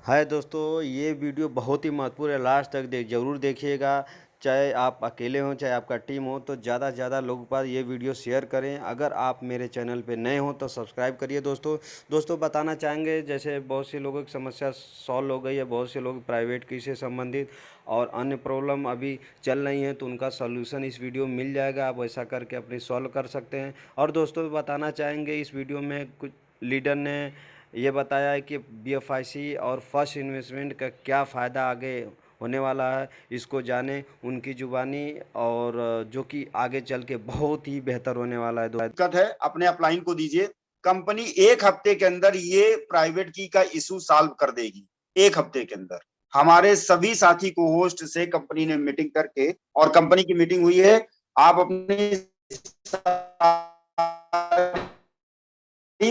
हाय दोस्तों, ये वीडियो बहुत ही महत्वपूर्ण है। लास्ट तक ज़रूर देखिएगा। चाहे आप अकेले हों, चाहे आपका टीम हो, तो ज़्यादा से ज़्यादा लोगों के पास ये वीडियो शेयर करें। अगर आप मेरे चैनल पे नए हों तो सब्सक्राइब करिए दोस्तों बताना चाहेंगे, जैसे बहुत से लोगों की समस्या सॉल्व हो गई है, बहुत से लोग प्राइवेट की से संबंधित और अन्य प्रॉब्लम अभी चल रही हैं, तो उनका सॉल्यूशन इस वीडियो में मिल जाएगा। आप ऐसा करके अपनी सॉल्व कर सकते हैं। और दोस्तों बताना चाहेंगे, इस वीडियो में कुछ लीडर ने ये बताया है कि बीएफआईसी और फर्स्ट इन्वेस्टमेंट का क्या फ़ायदा आगे होने वाला है, इसको जाने उनकी ज़ुबानी, और जो कि आगे चल के बहुत ही बेहतर होने वाला है। दिक्कत है, अपने अपलाइन को दीजिए। कंपनी 1 हफ्ते के अंदर ये प्राइवेट की का इशू सॉल्व कर देगी। 1 हफ्ते के अंदर हमारे सभी साथी को होस्ट से कंपनी ने मीटिंग करके, और कंपनी की मीटिंग हुई है। आप अपनी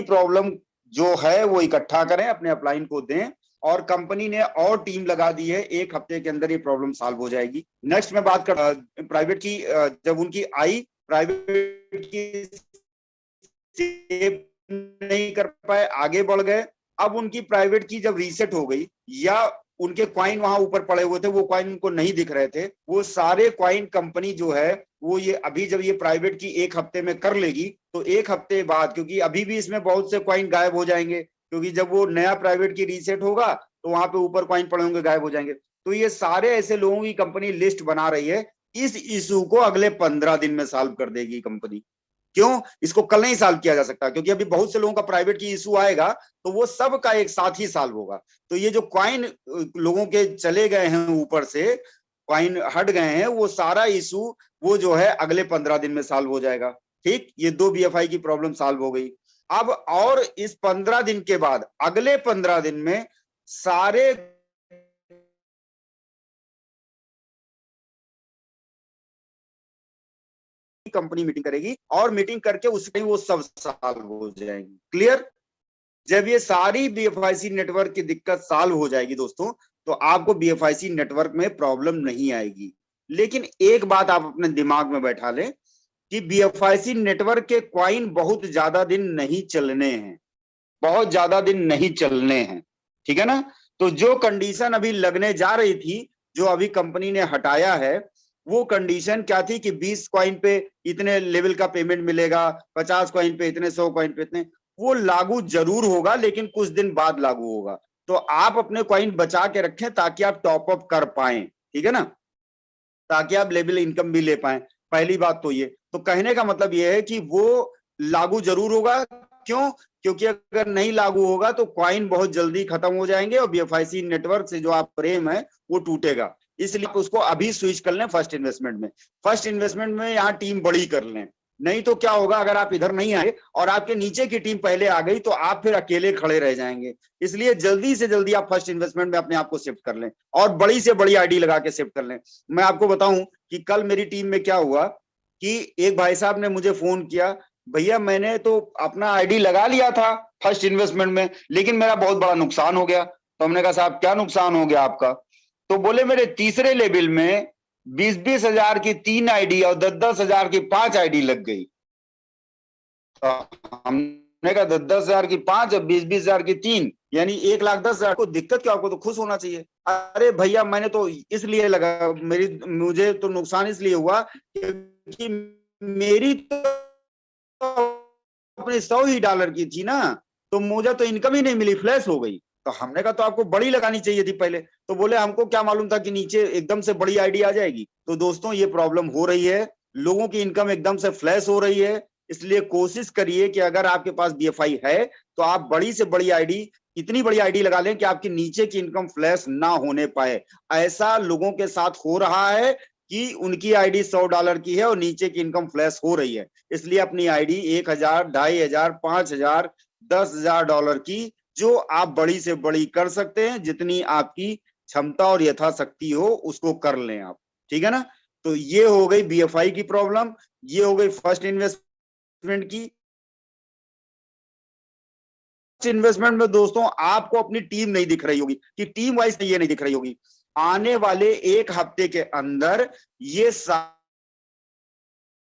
प्रॉब्लम जो है वो इकट्ठा करें, अपने अपलाइन को दें, और कंपनी ने और टीम लगा दी है। 1 हफ्ते के अंदर ये प्रॉब्लम सॉल्व हो जाएगी। नेक्स्ट मैं बात कर प्राइवेट की। जब उनकी आई, प्राइवेट की सेव नहीं कर पाए, आगे बढ़ गए। अब उनकी प्राइवेट की जब रीसेट हो गई, या उनके क्वाइन वहां ऊपर पड़े हुए थे, वो क्वाइन उनको नहीं दिख रहे थे, वो सारे क्वाइन कंपनी जो है वो ये अभी जब ये प्राइवेट की 1 हफ्ते में कर लेगी, तो 1 हफ्ते बाद, क्योंकि अभी भी इसमें बहुत से क्वाइन गायब हो जाएंगे, क्योंकि जब वो नया प्राइवेट की रीसेट होगा तो वहां पे ऊपर क्वाइन पड़े होंगे, गायब हो जाएंगे। तो ये सारे ऐसे लोगों की कंपनी लिस्ट बना रही है। इस इशू को अगले 15 दिन में सॉल्व कर देगी कंपनी। क्यों? इसको कल नहीं सॉल्व किया जा सकता, क्योंकि अभी बहुत से लोगों का प्राइवेट की इशू आएगा, तो वो सब का एक साथ ही सॉल्व होगा। तो ये जो क्वाइन लोगों के चले गए हैं, ऊपर से क्वाइन हट गए हैं, वो सारा इशू वो जो है अगले 15 दिन में सॉल्व हो जाएगा। ठीक, ये 2 बीएफआई की प्रॉब्लम सॉल्व हो गई। अब और इस 15 दिन के बाद अगले 15 दिन में सारे कंपनी मीटिंग करेगी, और मीटिंग करके उसके वो सब सॉल्व हो जाएंगी। क्लियर? जब ये सारी बीएफआईसी नेटवर्क की दिक्कत सॉल्व हो जाएगी दोस्तों, तो आपको बीएफआईसी नेटवर्क में प्रॉब्लम नहीं आएगी। लेकिन एक बात आप अपने दिमाग में बैठा लें कि बीएफआईसी नेटवर्क के क्वाइन बहुत ज्यादा दिन नहीं चलने हैं, बहुत ज्यादा दिन नहीं चलने हैं। ठीक है ना? तो जो कंडीशन अभी लगने जा रही थी, जो अभी कंपनी ने हटाया है, वो कंडीशन क्या थी कि 20 कॉइन पे इतने लेवल का पेमेंट मिलेगा, 50 कॉइन पे इतने, 100 कॉइन पे इतने। वो लागू जरूर होगा, लेकिन कुछ दिन बाद लागू होगा। तो आप अपने कॉइन बचा के रखें ताकि आप टॉप अप कर पाए। ठीक है ना? ताकि आप लेवल इनकम भी ले पाए। पहली बात तो ये, तो कहने का मतलब ये है कि वो लागू जरूर होगा। क्यों? क्योंकि अगर नहीं लागू होगा तो क्वाइन बहुत जल्दी खत्म हो जाएंगे, और बीएफआईसी नेटवर्क से जो आप प्रेम है वो टूटेगा। इसलिए आप उसको अभी स्विच कर लें फर्स्ट इन्वेस्टमेंट में। फर्स्ट इन्वेस्टमेंट में यहाँ टीम बड़ी कर लें। नहीं तो क्या होगा, अगर आप इधर नहीं आए और आपके नीचे की टीम पहले आ गई, तो आप फिर अकेले खड़े रह जाएंगे। इसलिए जल्दी से जल्दी आप फर्स्ट इन्वेस्टमेंट में अपने आप को शिफ्ट कर लें, और बड़ी से बड़ी आईडी लगा के शिफ्ट कर लें। मैं आपको बताऊं कि कल मेरी टीम में क्या हुआ कि एक भाई साहब ने मुझे फोन किया, भैया मैंने तो अपना आईडी लगा लिया था फर्स्ट इन्वेस्टमेंट में, लेकिन मेरा बहुत बड़ा नुकसान हो गया। तो हमने कहा साहब क्या नुकसान हो गया आपका? तो बोले मेरे तीसरे लेवल में 20-20 हजार की 3 आईडी और 10-10 हजार की 5 आईडी लग गई। तो हमने कहा 10-10 हजार की 5 और 20-20 हजार की 3, यानी 1,10,000 को दिक्कत क्या? आपको तो खुश होना चाहिए। अरे भैया मैंने तो इसलिए लगा, मुझे तो नुकसान इसलिए हुआ क्योंकि मेरी तो अपने $100 ही की ना, तो मुझे तो इनकम ही नहीं मिली, फ्लैश हो गई। तो हमने कहा तो आपको बड़ी लगानी चाहिए थी पहले। तो बोले हमको क्या मालूम था कि नीचे एकदम से बड़ी आईडी आ जाएगी। तो दोस्तों ये प्रॉब्लम हो रही है, लोगों की इनकम एकदम से फ्लैश हो रही है। इसलिए कोशिश करिए कि अगर आपके पास बीएफआई है तो आप बड़ी से बड़ी आईडी, इतनी बड़ी आईडी लगा लें कि आपकी नीचे की इनकम फ्लैश ना होने पाए। ऐसा लोगों के साथ हो रहा है कि उनकी आईडी $100 की है और नीचे की इनकम फ्लैश हो रही है। इसलिए अपनी आईडी 1,000, 2,500, 5,000, $10,000 की, जो आप बड़ी से बड़ी कर सकते हैं, जितनी आपकी क्षमता और यथाशक्ति हो उसको कर लें आप। ठीक है ना? तो ये हो गई बीएफआई की प्रॉब्लम, ये हो गई फर्स्ट इन्वेस्टमेंट की। इन्वेस्टमेंट में दोस्तों आपको अपनी टीम नहीं दिख रही होगी, कि टीम वाइज ये नहीं दिख रही होगी। आने वाले 1 हफ्ते के अंदर ये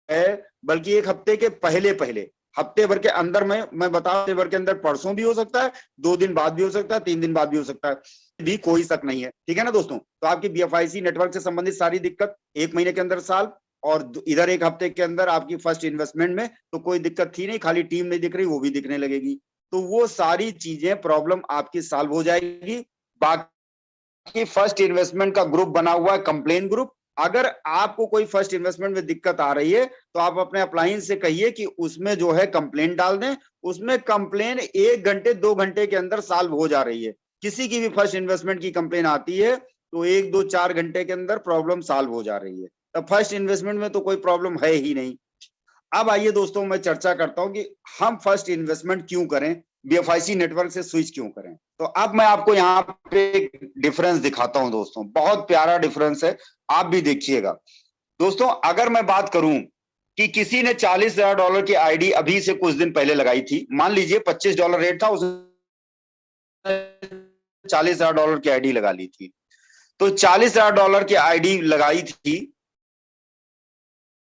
है, बल्कि 1 हफ्ते के पहले पहले हफ्ते भर के अंदर में, मैं बता, हफ्ते भर के अंदर परसों भी हो सकता है, 2 दिन बाद भी हो सकता है, 3 दिन बाद भी हो सकता है, भी कोई शक नहीं है। ठीक है ना दोस्तों। तो आपकी बीएफआईसी नेटवर्क से संबंधित सारी दिक्कत 1 महीने के अंदर साल, और इधर 1 हफ्ते के अंदर आपकी फर्स्ट इन्वेस्टमेंट में तो कोई दिक्कत थी नहीं, खाली टीम नहीं दिख रही, वो भी दिखने लगेगी। तो वो सारी चीजें प्रॉब्लम आपकी सॉल्व हो जाएगी। बाकी फर्स्ट इन्वेस्टमेंट का ग्रुप बना हुआ है, कंप्लेन ग्रुप। अगर आपको कोई फर्स्ट इन्वेस्टमेंट में दिक्कत आ रही है तो आप अपने अप्लायंस से कहिए कि उसमें जो है कंप्लेन डाल दें। उसमें कंप्लेन 1 घंटे 2 घंटे के अंदर सॉल्व हो जा रही है। किसी की भी फर्स्ट इन्वेस्टमेंट की कंप्लेन आती है तो 1 2 4 घंटे के अंदर प्रॉब्लम सॉल्व हो जा रही है। तो फर्स्ट इन्वेस्टमेंट में तो कोई प्रॉब्लम है ही नहीं। अब आइए दोस्तों, मैं चर्चा करता हूं कि हम फर्स्ट इन्वेस्टमेंट क्यों करें, बीएफआईसी नेटवर्क से स्विच क्यों करें। तो अब मैं आपको यहाँ पे एक डिफरेंस दिखाता हूं दोस्तों, बहुत प्यारा डिफरेंस है, आप भी देखिएगा। दोस्तों अगर मैं बात करूं कि किसी ने $40,000 की आईडी अभी से कुछ दिन पहले लगाई थी, मान लीजिए $25 रेट था, उसने $40,000 की आईडी लगा ली थी। तो $40,000 की आईडी लगाई थी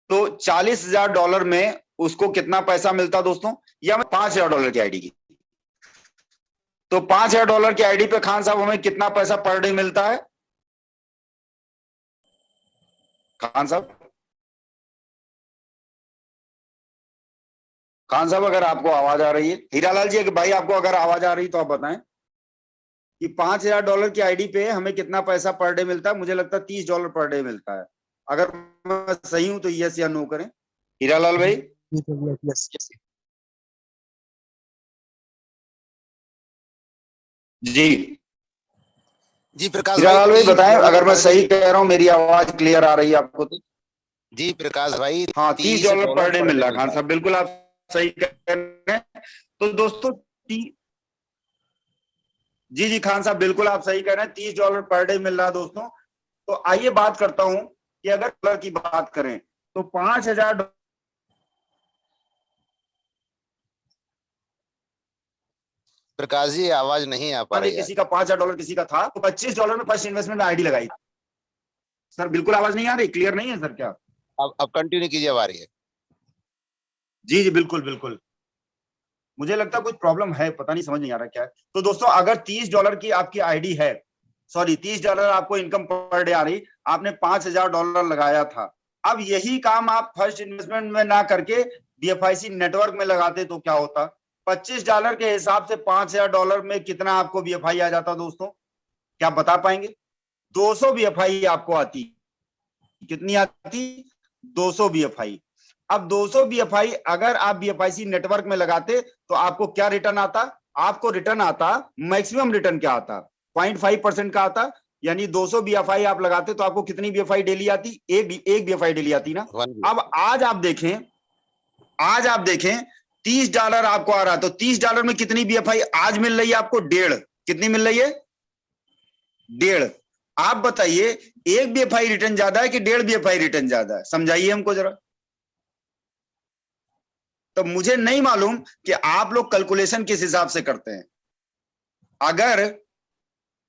तो $40,000 में उसको कितना पैसा मिलता दोस्तों, या $5,000 की आईडी की, तो $5,000 की आईडी पे खान साहब हमें कितना पैसा पर डे मिलता है खान साहब? खान साहब अगर आपको आवाज आ रही है, हीरालाल जी भाई आपको अगर आवाज आ रही तो आप बताएं कि $5,000 की आईडी पे हमें कितना पैसा पर डे मिलता है। मुझे लगता है $30 पर डे मिलता है। अगर मैं सही हूं तो यस या नो करें। हीरालाल भाई जी, जी प्रकाश भाई, हीरालाल भाई बताएं $30 अगर मैं पर सही डे। कह रहा हूं, मेरी आवाज क्लियर आ रही है आपको तो? जी प्रकाश भाई, हाँ, $30 पर डे मिल रहा है खान मिलता साहब, बिल्कुल आप सही कह रहे हैं। तो दोस्तों जी जी खान साहब बिल्कुल आप सही कह रहे हैं, $30 पर डे मिल रहा है दोस्तों। तो आइए बात करता हूं कि अगर डॉलर की बात करें तो 5,000 प्रकाश जी आवाज नहीं आ पा रही है। किसी का $5,000 किसी का था, तो $25 में फर्स्ट इन्वेस्टमेंट में आईडी लगाई। सर बिल्कुल आवाज नहीं आ रही, क्लियर नहीं है सर क्या? अब कंटिन्यू कीजिए, अब आ रही है। जी जी बिल्कुल बिल्कुल, मुझे लगता है कुछ प्रॉब्लम है, पता नहीं, समझ नहीं आ रहा क्या है। तो दोस्तों अगर $30 की आपकी आईडी है, सॉरी $30 आपको इनकम पर डे आ रही, आपने $5,000 लगाया था, अब यही काम आप फर्स्ट इन्वेस्टमेंट में ना करके बीएफआईसी नेटवर्क में लगाते तो क्या होता? $25 के हिसाब से $5,000 में कितना आपको बीएफआई आ जाता दोस्तों, क्या आप बता पाएंगे? 200 बीएफआई आपको आती। कितनी आती? 200 बीएफआई। अब 200 बीएफआई अगर आप बीएफआईसी नेटवर्क में लगाते तो आपको क्या रिटर्न आता? आपको रिटर्न आता, मैक्सिमम रिटर्न क्या आता? 0.5% का आता। यानी 200 बीएफआई आप लगाते तो आपको कितनी बीएफआई डेली आती? एक बीएफआई डेली आती ना। अब आज आप देखें, $30 आपको आ रहा, तो $30 में कितनी बीएफआई आज मिल रही है आपको? 1.5। कितनी मिल रही है? 1.5। आप बताइए, 1 बीएफआई रिटर्न ज्यादा है कि 1.5 बीएफआई रिटर्न ज्यादा है? समझाइए हमको जरा। तो मुझे नहीं मालूम कि आप लोग कैलकुलेशन किस हिसाब से करते हैं। अगर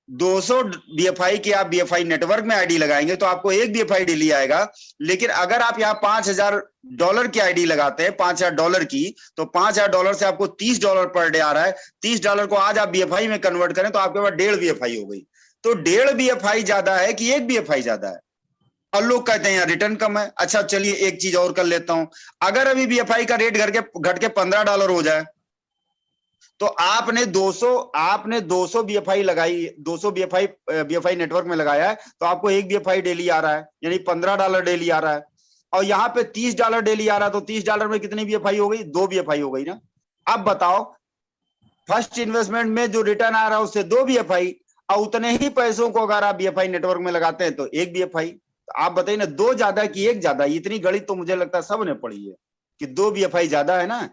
200 बीएफआई की आप बीएफआई नेटवर्क में आईडी लगाएंगे तो आपको 1 बीएफआई डेली आएगा। लेकिन अगर आप यहाँ $5,000 की आईडी लगाते हैं, $5,000 की, तो $5,000 से आपको $30 पर डे आ रहा है। $30 को आज आप बीएफआई में कन्वर्ट करें तो आपके पास 1.5 बीएफआई हो गई। तो 1.5 बीएफआई ज्यादा है कि 1 बीएफआई ज्यादा है? और लोग कहते हैं यार रिटर्न कम है। अच्छा चलिए एक चीज और कर लेता हूं, अगर अभी बीएफआई का रेट घट के $15 हो जाए तो आपने 200 बीएफआई लगाई, 200 बीएफआई नेटवर्क में लगाया है तो आपको 1 बीएफआई डेली आ रहा है, यानी $15 डेली आ रहा है। और यहाँ पे $30 डेली आ रहा है, तो $30 में कितनी बीएफआई हो गई? 2 बीएफआई हो गई ना। अब बताओ, फर्स्ट इन्वेस्टमेंट में जो रिटर्न आ रहा है उससे 2 बीएफआई, और उतने ही पैसों को अगर आप बीएफआई नेटवर्क में लगाते हैं तो 1 बीएफआई। तो आप बताइए ना, 2 ज्यादा कि 1 ज्यादा? इतनी गणित तो मुझे लगता है सबने पढ़ी है कि 2 बीएफआई ज्यादा है ना।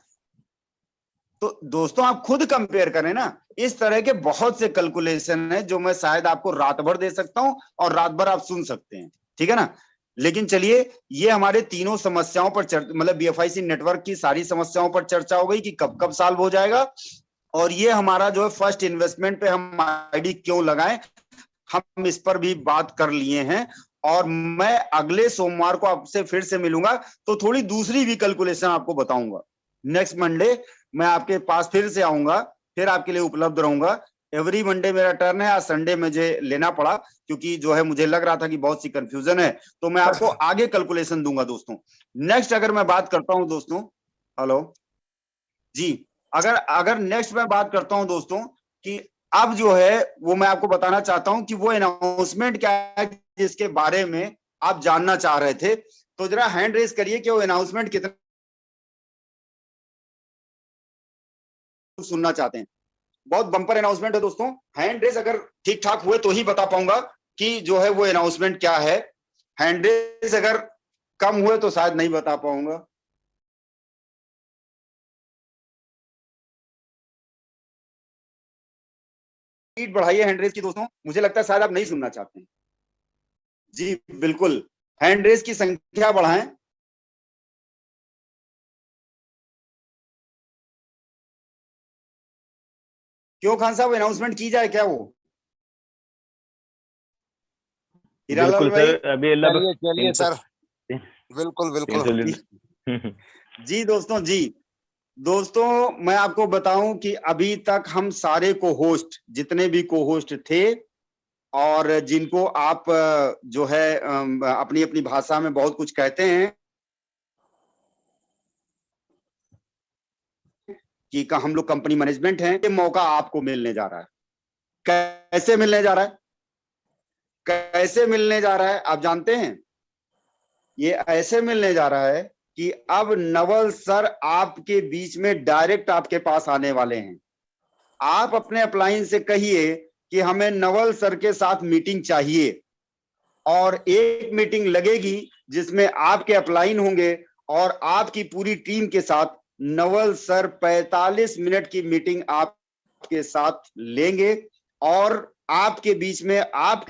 तो दोस्तों आप खुद कंपेयर करें ना, इस तरह के बहुत से कैलकुलेशन है जो मैं शायद आपको रात भर दे सकता हूं और रात भर आप सुन सकते हैं, ठीक है ना। लेकिन चलिए, ये हमारे तीनों समस्याओं पर मतलब बीएफआईसी नेटवर्क की सारी समस्याओं पर चर्चा हो गई कि कब कब सॉल्व हो जाएगा, और ये हमारा जो है फर्स्ट इन्वेस्टमेंट पे हम आईडी क्यों लगाएं, हम इस पर भी बात कर लिए हैं। और मैं अगले सोमवार को आपसे फिर से मिलूंगा तो थोड़ी दूसरी भी कैलकुलेशन आपको बताऊंगा। नेक्स्ट मंडे मैं आपके पास फिर से आऊंगा, फिर आपके लिए उपलब्ध रहूंगा। एवरी मंडे मेरा टर्न है। आज संडे मुझे लेना पड़ा क्योंकि जो है मुझे लग रहा था कि बहुत सी कंफ्यूजन है, तो मैं आपको आगे कैलकुलेशन दूंगा दोस्तों। नेक्स्ट अगर मैं बात करता हूं दोस्तों, हेलो जी, अगर अगर नेक्स्ट मैं बात करता हूं दोस्तों कि अब जो है वो मैं आपको बताना चाहता हूं कि वो अनाउंसमेंट क्या है जिसके बारे में आप जानना चाह रहे थे। तो जरा हैंड रेज करिए कि वो अनाउंसमेंट कितना सुनना चाहते हैं। बहुत बम्पर अनाउंसमेंट है दोस्तों। हैंड रेज अगर ठीक ठाक हुए तो ही बता पाऊंगा कि जो है वो अनाउंसमेंट क्या है। हैंड रेज अगर कम हुए तो शायद नहीं बता पाऊंगा। स्पीड बढ़ाइए हैंड रेज की दोस्तों, मुझे लगता है शायद आप नहीं सुनना चाहते हैं। जी बिल्कुल, हैंड रेज की संख्या बढ़ाएं। क्यों खान साहब, अनाउंसमेंट की जाए क्या वो? हीरालाल बिल्कुल भाई। सर, अभी लगभग चलिए सर, बिल्कुल बिल्कुल। जी दोस्तों, जी दोस्तों, मैं आपको बताऊं कि अभी तक हम सारे को होस्ट, जितने भी को होस्ट थे और जिनको आप जो है अपनी अपनी भाषा में बहुत कुछ कहते हैं कि हम लोग कंपनी मैनेजमेंट हैं, ये मौका आपको मिलने जा रहा है। कैसे मिलने जा रहा है? कैसे मिलने जा रहा है आप जानते हैं? ये ऐसे मिलने जा रहा है कि अब नवल सर आपके बीच में डायरेक्ट आपके पास आने वाले हैं। आप अपने अपलाइन से कहिए कि हमें नवल सर के साथ मीटिंग चाहिए, और एक मीटिंग लगेगी जिसमें आपके अपलाइन होंगे और आपकी पूरी टीम के साथ नवल सर 45 मिनट की मीटिंग आपके साथ लेंगे और आपके बीच में आप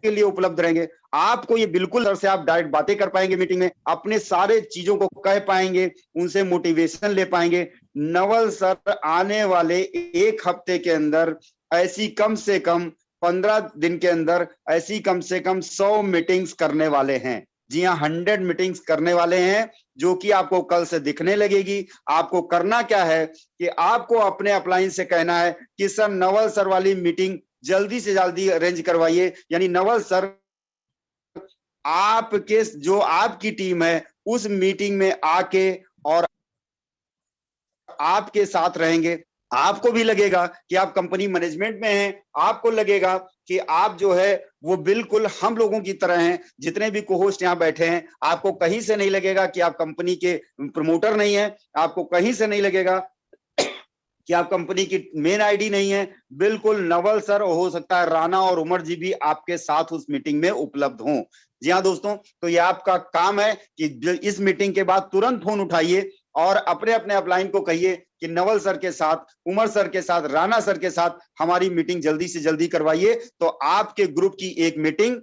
के लिए उपलब्ध रहेंगे। आपको ये बिल्कुल सर से आप डायरेक्ट बातें कर पाएंगे, मीटिंग में अपने सारे चीजों को कह पाएंगे, उनसे मोटिवेशन ले पाएंगे। नवल सर आने वाले एक हफ्ते के अंदर ऐसी कम से कम 15 दिन के अंदर ऐसी कम से कम 100 मीटिंग्स करने वाले हैं। जी हाँ, 100 मीटिंग्स करने वाले हैं, जो कि आपको कल से दिखने लगेगी। आपको करना क्या है कि आपको अपने अपलाइन से कहना है कि सर नवल सर वाली मीटिंग जल्दी से जल्दी अरेंज करवाइए। यानी नवल सर आपके जो आपकी टीम है उस मीटिंग में आके और आपके साथ रहेंगे। आपको भी लगेगा कि आप कंपनी मैनेजमेंट में हैं, आपको लगेगा कि आप जो है वो बिल्कुल हम लोगों की तरह हैं। जितने भी को-होस्ट यहाँ बैठे हैं, आपको कहीं से नहीं लगेगा कि आप कंपनी के प्रमोटर नहीं है, आपको कहीं से नहीं लगेगा कि आप कंपनी की मेन आईडी नहीं है। बिल्कुल नवल सर, हो सकता है राणा और उमर जी भी आपके साथ उस मीटिंग में उपलब्ध हों। जी हाँ दोस्तों, तो ये आपका काम है कि इस मीटिंग के बाद तुरंत फोन उठाइए और अपने अपने अपलाइन को कहिए कि नवल सर के साथ, उमर सर के साथ, राणा सर के साथ हमारी मीटिंग जल्दी से जल्दी करवाइए। तो आपके ग्रुप की एक मीटिंग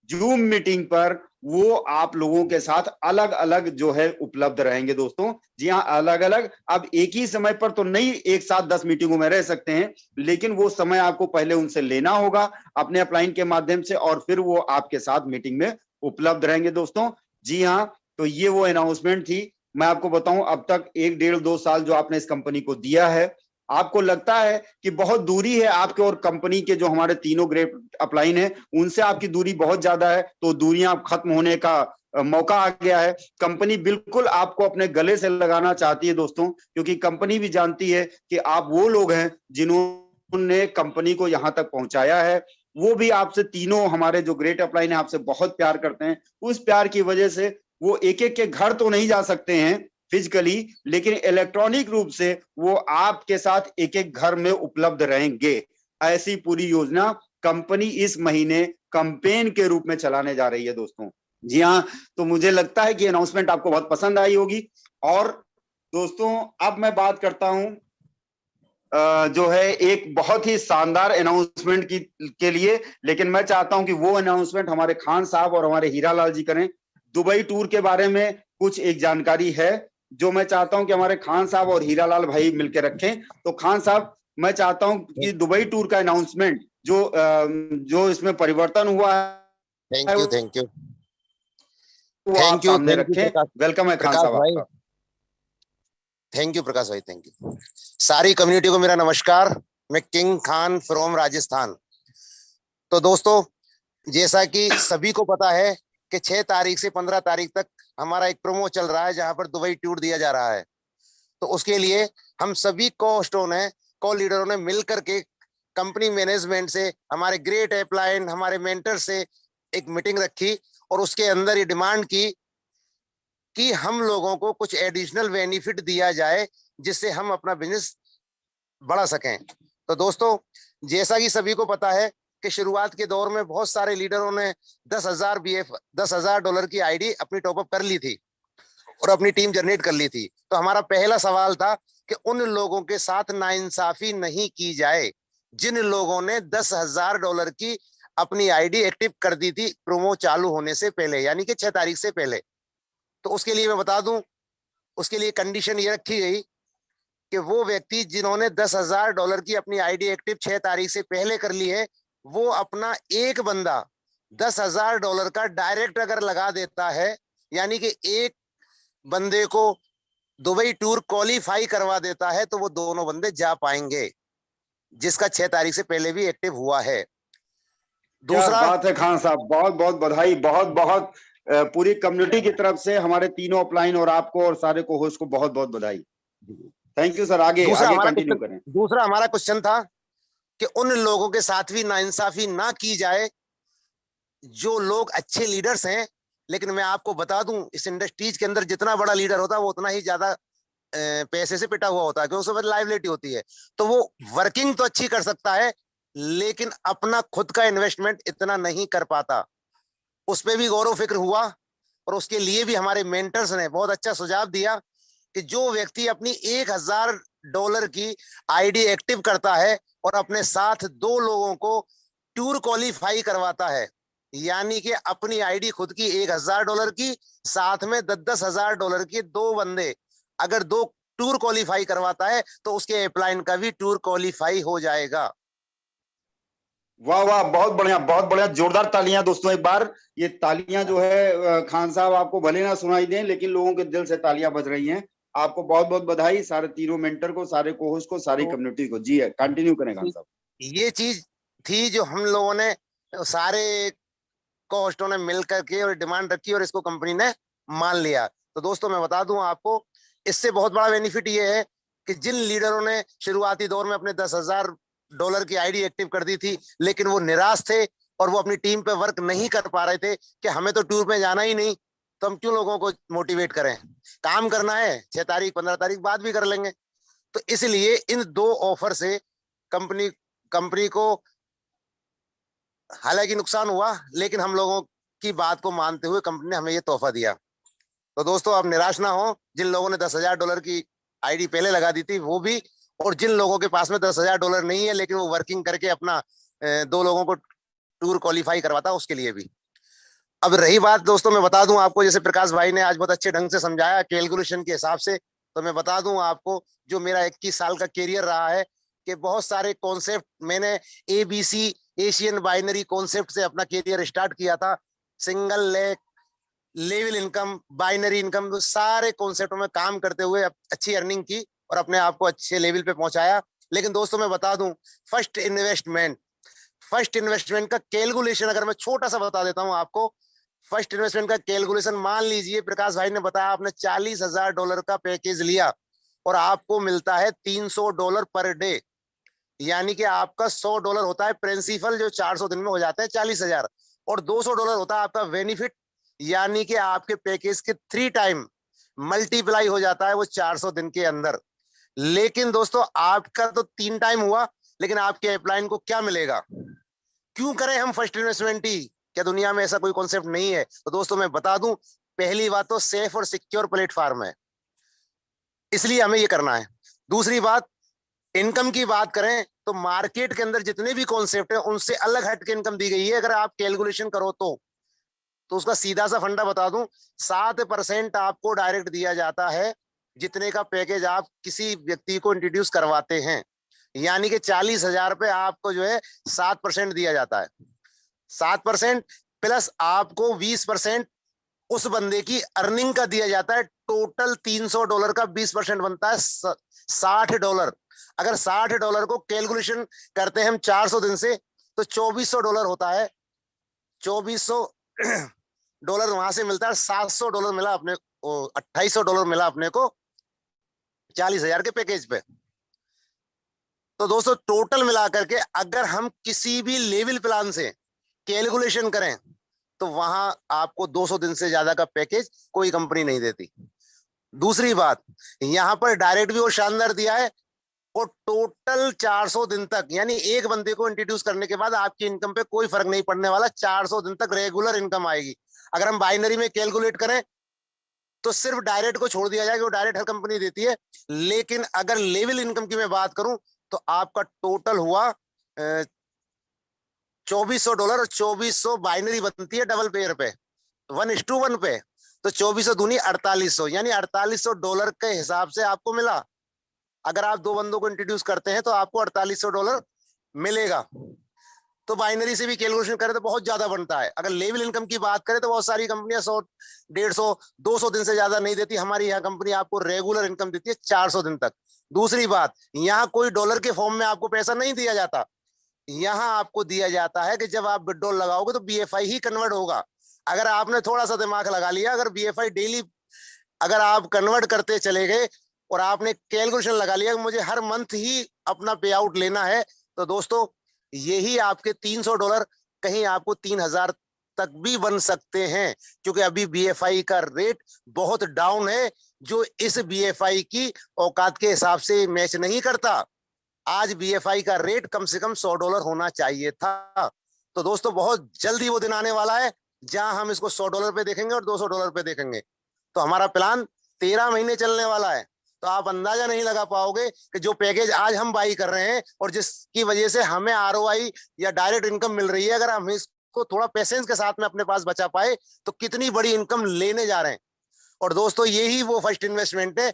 जूम मीटिंग पर वो आप लोगों के साथ अलग अलग जो है उपलब्ध रहेंगे दोस्तों। जी हाँ, अलग अलग। अब एक ही समय पर तो नहीं एक साथ 10 मीटिंगों में रह सकते हैं, लेकिन वो समय आपको पहले उनसे लेना होगा अपने अपलाइन के माध्यम से, और फिर वो आपके साथ मीटिंग में उपलब्ध रहेंगे दोस्तों। जी हाँ, तो ये वो अनाउंसमेंट थी। मैं आपको बताऊं, अब तक 1 डेढ़ 2 साल जो आपने इस कंपनी को दिया है, आपको लगता है कि बहुत दूरी है आपके और कंपनी के जो हमारे तीनों ग्रेट अपलाइन है उनसे आपकी दूरी बहुत ज्यादा है, तो दूरियां खत्म होने का मौका आ गया है। कंपनी बिल्कुल आपको अपने गले से लगाना चाहती है दोस्तों, क्योंकि कंपनी भी जानती है कि आप वो लोग हैं जिन्होंने कंपनी को यहां तक पहुंचाया है। वो भी आपसे, तीनों हमारे जो ग्रेट अपलाइन है, आपसे बहुत प्यार करते हैं। उस प्यार की वजह से वो एक एक के घर तो नहीं जा सकते हैं फिजिकली, लेकिन इलेक्ट्रॉनिक रूप से वो आपके साथ एक एक घर में उपलब्ध रहेंगे। ऐसी पूरी योजना कंपनी इस महीने कैंपेन के रूप में चलाने जा रही है दोस्तों। जी हाँ, तो मुझे लगता है कि अनाउंसमेंट आपको बहुत पसंद आई होगी। और दोस्तों, अब मैं बात करता हूं जो है एक बहुत ही शानदार अनाउंसमेंट के लिए, लेकिन मैं चाहता हूं कि वो अनाउंसमेंट हमारे खान साहब और हमारे हीरालाल जी करें। दुबई टूर के बारे में कुछ एक जानकारी है जो मैं चाहता हूं कि हमारे खान साहब और हीरालाल भाई मिलकर रखें। तो खान साहब, मैं चाहता हूं कि दुबई टूर का अनाउंसमेंट जो इसमें परिवर्तन हुआ है, थैंक यू थैंक यू। वो आप थैंक यू सामने रखें। प्रकाश, वेलकम है खान प्रकाश साहब भाई। आपका। थैंक यू प्रकाश भाई, थैंक यू। सारी कम्युनिटी को मेरा नमस्कार। मैं किंग खान फ्रॉम राजस्थान। तो दोस्तों, जैसा कि सभी को पता है कि 6 तारीख से 15 तारीख तक हमारा एक प्रोमो चल रहा है जहां पर दुबई टूर दिया जा रहा है। तो उसके लिए हम सभी को होस्टों ने, को लीडरों ने मिलकर के कंपनी मैनेजमेंट से, हमारे ग्रेट अपलाइन, हमारे मेंटर से एक मीटिंग रखी और उसके अंदर ये डिमांड की कि हम लोगों को कुछ एडिशनल बेनिफिट दिया जाए जिससे हम अपना बिजनेस बढ़ा सकें। तो दोस्तों, जैसा कि सभी को पता है कि शुरुआत के दौर में बहुत सारे लीडरों ने 10,000 डॉलर की आईडी अपनी टॉपअप कर ली थी और अपनी टीम जनरेट कर ली थी। तो हमारा पहला सवाल था कि उन लोगों के साथ नाइंसाफी नहीं की जाए जिन लोगों ने 10,000 डॉलर की अपनी आईडी एक्टिव कर दी थी प्रोमो चालू होने से पहले, यानी कि 6 तारीख से पहले। तो उसके लिए मैं बता दूं, उसके लिए कंडीशन ये रखी गई कि वो व्यक्ति जिन्होंने 10,000 डॉलर की अपनी आईडी एक्टिव 6 तारीख से पहले कर ली है, वो अपना एक बंदा 10,000 डॉलर का डायरेक्ट अगर लगा देता है, यानी कि एक बंदे को दुबई टूर क्वालिफाई करवा देता है, तो वो दोनों बंदे जा पाएंगे जिसका 6 तारीख से पहले भी एक्टिव हुआ है। क्या दूसरा, बात है खान साहब, बहुत बहुत बधाई, बहुत बहुत पूरी कम्युनिटी की तरफ से हमारे तीनों अपलाइन और आपको और सारे को होस्ट को बहुत बहुत बधाई। Thank you sir. आगे दूसरा आगे हमारा कंटिन्यू क्वेश्चन करें। दूसरा हमारा क्वेश्चन था कि उन लोगों के साथ भी नाइंसाफी ना की जाए जो लोग अच्छे लीडर्स हैं। लेकिन मैं आपको बता दूं, इस इंडस्ट्रीज के अंदर जितना बड़ा लीडर होता है वो उतना ही ज्यादा पैसे से पिटा हुआ होता है, क्योंकि उसके लाइबिलिटी होती है। तो वो वर्किंग तो अच्छी कर सकता है लेकिन अपना खुद का इन्वेस्टमेंट इतना नहीं कर पाता। उस पर भी गौरव फिक्र हुआ और उसके लिए भी हमारे मेंटर्स ने बहुत अच्छा सुझाव दिया कि जो व्यक्ति अपनी 1,000 डॉलर की आईडी एक्टिव करता है और अपने साथ 2 लोगों को टूर क्वालिफाई करवाता है, यानी कि अपनी आईडी खुद की 1,000 डॉलर की, साथ में 10,000 डॉलर की 2 बंदे अगर 2 टूर क्वालिफाई करवाता है तो उसके अपलाइन का भी टूर क्वालिफाई हो जाएगा। वाह वाह, बहुत बढ़िया, बहुत बढ़िया, जोरदार तालियां दोस्तों एक बार। ये तालियां जो है खान साहब आपको भले ना सुनाई दें लेकिन लोगों के दिल से तालियां बज रही हैं। आपको बहुत बहुत बधाई, सारे तीनों मेंटर को, सारे कोहोस्ट को, सारी तो कम्युनिटी को। जी है, कंटिन्यू करें खान साहब। ये चीज थी जो हम लोगों ने सारे को होस्टों ने मिल करके और डिमांड रखी और इसको कंपनी ने मान लिया। तो दोस्तों, मैं बता दूं आपको, इससे बहुत बड़ा बेनिफिट ये है कि जिन लीडरों ने शुरुआती दौर में अपने 10,000 डॉलर की आईडी एक्टिव कर दी थी लेकिन वो निराश थे और वो अपनी टीम पे वर्क नहीं कर पा रहे थे कि हमें तो टूर पे जाना ही नहीं, तो हम क्यों लोगों को मोटिवेट करें, काम करना है, 6 तारीख 15 तारीख बाद भी कर लेंगे। तो इसलिए इन 2 ऑफर से कंपनी कंपनी को हालांकि नुकसान हुआ, लेकिन हम लोगों की बात को मानते हुए कंपनी ने हमें ये तोहफा दिया। तो दोस्तों, आप निराश ना हो, जिन लोगों ने 10,000 डॉलर की आईडी पहले लगा दी थी वो भी, और जिन लोगों के पास में 10,000 डॉलर नहीं है लेकिन वो वर्किंग करके अपना 2 लोगों को टूर क्वालिफाई करवाता, उसके लिए भी। अब रही बात दोस्तों, मैं बता दूं आपको, जैसे प्रकाश भाई ने आज बहुत अच्छे ढंग से समझाया कैलकुलेशन के हिसाब से, तो मैं बता दूं आपको, जो मेरा 21 साल का कैरियर रहा है कि बहुत सारे कॉन्सेप्ट मैंने ABC एशियन बाइनरी कॉन्सेप्ट से अपना कैरियर स्टार्ट किया था। Single leg, level income, binary income, तो सारे कॉन्सेप्टों में काम करते हुए अच्छी अर्निंग की और अपने आप को अच्छे लेवल पे पहुंचाया। लेकिन दोस्तों, मैं बता दूं, फर्स्ट इन्वेस्टमेंट का कैलकुलेशन अगर मैं छोटा सा बता देता हूं आपको। फर्स्ट इन्वेस्टमेंट का कैलकुलेशन, मान लीजिए प्रकाश भाई ने बताया आपने 40,000 डॉलर का पैकेज लिया और आपको मिलता है $300 पर डे, यानी कि आपका $100 होता है प्रिंसिपल, जो 400 दिन में हो जाता है 40,000, और $200 होता है आपका बेनिफिट, यानी कि आपके पैकेज के 3 टाइम मल्टीप्लाई हो जाता है वो 400 दिन के अंदर। लेकिन दोस्तों, आपका तो 3 टाइम हुआ, लेकिन आपके अपलाइन को क्या मिलेगा? क्यों करें हम फर्स्ट इन्वेस्टमेंट ही? क्या दुनिया में ऐसा कोई कॉन्सेप्ट नहीं है? तो दोस्तों, मैं बता दूं, पहली बात तो सेफ और सिक्योर प्लेटफॉर्म है, इसलिए हमें ये करना है। दूसरी बात, इनकम की बात करें तो मार्केट के अंदर जितने भी कॉन्सेप्ट है उनसे अलग हट के इनकम दी गई है। अगर आप कैलकुलेशन करो तो उसका सीधा सा फंडा बता दूं, 7% आपको डायरेक्ट दिया जाता है जितने का पैकेज आप किसी व्यक्ति को इंट्रोड्यूस करवाते हैं, यानी कि 40,000 पे आपको जो है 7% दिया जाता है। 7% प्लस आपको 20% उस बंदे की अर्निंग का दिया जाता है। टोटल $300 का 20% बनता है $60। अगर $60 को कैलकुलेशन करते हैं हम 400 दिन से, तो $2400 होता है। $2400 वहां से मिलता है। $700 मिला अपने को, $2800 मिला अपने को 40,000 के पैकेज पे। तो दोस्तों टोटल मिलाकर के अगर हम किसी भी लेवल प्लान से कैलकुलेशन करें तो वहां आपको 200 दिन से ज्यादा का पैकेज कोई कंपनी नहीं देती। दूसरी बात, यहां पर डायरेक्ट भी वो शानदार दिया है, और टोटल 400 दिन तक, यानी एक बंदे को इंट्रोड्यूस करने के बाद आपकी इनकम पे कोई फर्क नहीं पड़ने वाला। 400 दिन तक रेगुलर इनकम आएगी। अगर हम बाइनरी में कैलकुलेट करें तो सिर्फ डायरेक्ट को छोड़ दिया जाए कि वो डायरेक्ट हर कंपनी देती है, लेकिन अगर लेवल इनकम की मैं बात करूं तो आपका टोटल हुआ $2400, और 2400 बाइनरी बनती है डबल पेयर पे, 1:1 पे। तो 2400 दूनी 4800, यानी $4800 के हिसाब से आपको मिला। अगर आप दो बंदों को इंट्रोड्यूस करते हैं तो आपको $4800 मिलेगा। तो बाइनरी से भी कैलकुलेशन करें तो बहुत ज्यादा बनता है। अगर लेवल इनकम की बात करें तो बहुत सारी कंपनियां 100, 150, 200 दिन से ज्यादा नहीं देती। हमारी यहाँ कंपनी आपको रेगुलर इनकम देती है 400 दिन तक। दूसरी बात, यहाँ कोई डॉलर के फॉर्म में आपको पैसा नहीं दिया जाता। यहाँ आपको दिया जाता है कि जब आप विड्रॉल लगाओगे तो BFI ही कन्वर्ट होगा। अगर आपने थोड़ा सा दिमाग लगा लिया, अगर BFI डेली अगर आप कन्वर्ट करते चले गए और आपने कैलकुलेशन लगा लिया कि मुझे हर मंथ ही अपना पे आउट लेना है, तो दोस्तों यही आपके $300 कहीं आपको 3000 तक भी बन सकते हैं, क्योंकि अभी BFI का रेट बहुत डाउन है, जो इस BFI की औकात के हिसाब से मैच नहीं करता। आज BFI का रेट कम से कम $100 होना चाहिए था। तो दोस्तों बहुत जल्दी वो दिन आने वाला है जहां हम इसको $100 पे देखेंगे और $200 पे देखेंगे। तो हमारा प्लान 13 महीने चलने वाला है। तो आप अंदाजा नहीं लगा पाओगे कि जो पैकेज आज हम बाई कर रहे हैं और जिसकी वजह से हमें ROI या डायरेक्ट इनकम मिल रही है, अगर हम इसको थोड़ा पेशेंस के साथ में अपने पास बचा पाए तो कितनी बड़ी इनकम लेने जा रहे हैं। और दोस्तों यही वो फर्स्ट इन्वेस्टमेंट है